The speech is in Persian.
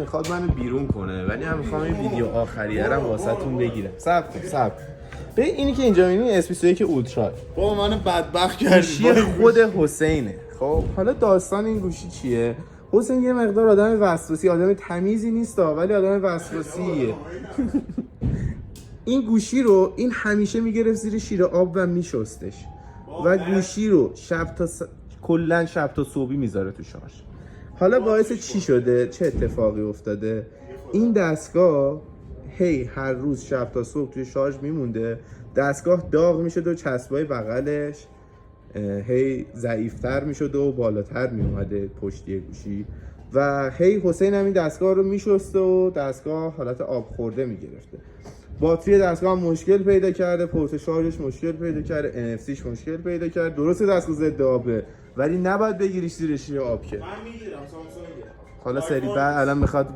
میخواد منو بیرون کنه ولی هم میخوام این ویدیو آخریه رو واسهتون بگیرم. صبر به اینی که اینجا میبینی S21 اولترا بابا منو بدبخت کردی. گوشی خود حسینه. خب حالا داستان این گوشی چیه؟ حسین یه مقدار آدم وسواسی، آدم تمیزی نیست ولی آدم وسواسیه. این گوشی رو این همیشه میگرفت زیر شیر آب و میشستش و گوشی رو کلا شب تا صبحی میذاره تو شارژ. حالا باعث چی شده؟ چه اتفاقی افتاده؟ این دستگاه هر روز شب تا صبح توی شارژ میمونده، دستگاه داغ میشده و چسبای بغلش ضعیفتر میشده و بالاتر میومده پشتی گوشی و حسین هم این دستگاه رو میشسته و دستگاه حالت آب خورده میگرفته. باتری دستگاه هم مشکل پیدا کرده، پورت شارژش مشکل پیدا کرده، NFCش مشکل پیدا کرده. درسته دستگاه ضد آبه ولی نباید بگیریش زیر شیر آب که. من میگیرم سامسونگ. حالا سری بعد الان میخواد